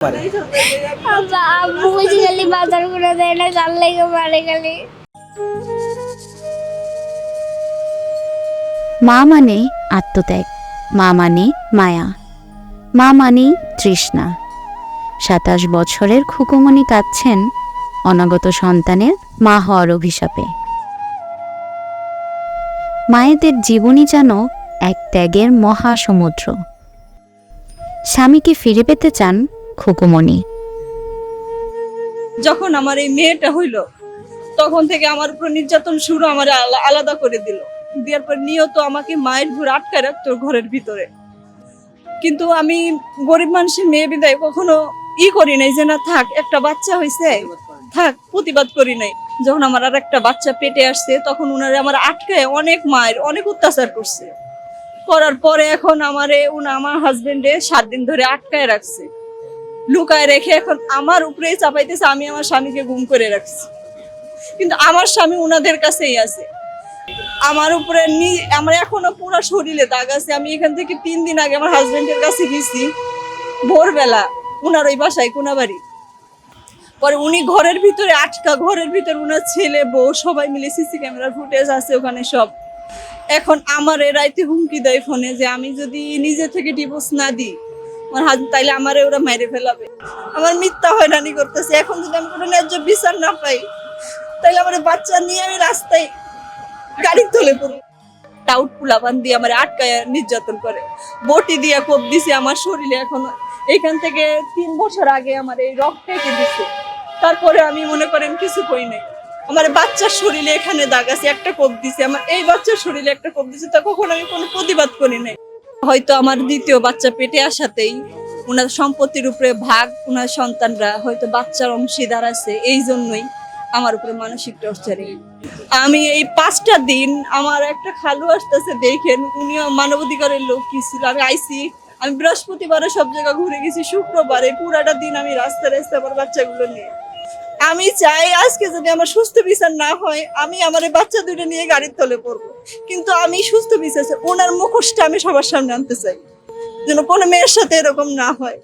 পারে। আব্বু বুঝি খালি বাজার করে দেয় না, জাল লেগে মারে খালি। মা মানে আত্মত্যাগ, মা মানে মায়া, মা মানে তৃষ্ণা। ২৭ বছরের খুকুমণি কাঁদছেন অনাগত সন্তানের মা হওয়ার অভিশাপে। মায়েদের জীবনই যেন এক ত্যাগের মহাসমুদ্র। স্বামীকে ফিরে পেতে চান খুকুমণি। যখন আমার এই মেয়েটা হইল তখন থেকে আমার উপর নির্যাতন শুরু, আমার আলাদা করে দিল। দেওয়ার পর নিয়ত আমাকে মায়ের ঘর আটকায় রাখতো ঘরের ভিতরে। কিন্তু আমি গরিব মানুষের মেয়ে বিদায় কখনো করি নাই যে না থাক, একটা বাচ্চা হয়েছে থাক, প্রতিবাদ করি নাই। যখন আমার আর একটা বাচ্চা পেটে আসছে তখন উনারে আমার আটকায় অনেক মায়ের অনেক অত্যাচার করছে। করার পরে এখন আমার হাজবেন্ডে 7 দিন ধরে আটকায় রাখছে, লুকায় রেখে এখন আমার উপরেই চাপাইতেছে। আমি আমার স্বামীকে গুম করে রাখছি, কিন্তু আমার স্বামী উনাদের কাছেই আছে। আমার উপরে আমার এখনো পুরো শরীরে দাগ আছে। আমি এখান থেকে 3 দিন আগে আমার হাজবেন্ডের কাছে গেছি ভোরবেলা, উনার ওই বাসায় কোনাবাড়ি। পরে উনি ঘরের ভিতরে আটকা, ঘরের ভিতরে উনার ছেলে বউ সবাই মিলে সিসি ক্যামেরার ফুটেজ আছে ওখানে সব। এখন আমার রাইতে হুমকি দেয় ফোনে যে আমি যদি নিজে থেকে ডিভোর্স না দিই আমার হাজবেন্ড তাইলে আমারে ওরা মেরে ফেলাবে। আমার মিথ্যা হয়রানি করতেছে। এখন যদি আমি কোনো ন্যায্য বিচার না পাই তাইলে আমার বাচ্চা নিয়ে আমি রাস্তায় গাড়ি তুলে পড়ব। টাউট পুলাবান দিয়ে আমার আটকায় নির্যাতন করে, বটি দিয়ে কোপ দিছে আমার শরীরে। এখন এখান থেকে 3 বছর আগে আমার এই রক্ত কেটে দিছে, তারপরে আমি মনে করেন কিছু কই নাই। আমার বাচ্চার শরীরে এখানে দাগ আছে, একটা কোপ দিছে। আমার এই বাচ্চার শরীরে একটা কোপ দিছে, তা কখনো আমি কোনো প্রতিবাদ করি নাই। হয়তো আমার দ্বিতীয় বাচ্চা পেটে আসাতেই ওনার সম্পত্তির উপরে ভাগ, ওনার সন্তানরা হয়তো বাচ্চার অংশীদার আছে, এই জন্যই আমার উপরে মানসিক টর্চারিং। আমি এই 5টা দিন আমার একটা খালু আসতেছে, দেখেন উনিও মানবাধিকারের লোক কি ছিল। আমি আইসি, আমি বৃহস্পতিবারে সব জায়গা ঘুরে গেছি, শুক্রবারে পুরাটা দিন আমি রাস্তায় রাস্তায় আমার বাচ্চাগুলো নিয়ে। আমি চাই আজকে যদি আমার সুস্থ বিচার না হয় আমি আমার এই বাচ্চা দুটো নিয়ে গাড়ির তলে পড়বো, কিন্তু আমি সুস্থ বিচার ওনার মুখোশটা আমি সবার সামনে আনতে চাই, যেন কোনো মেয়ের সাথে এরকম না হয়।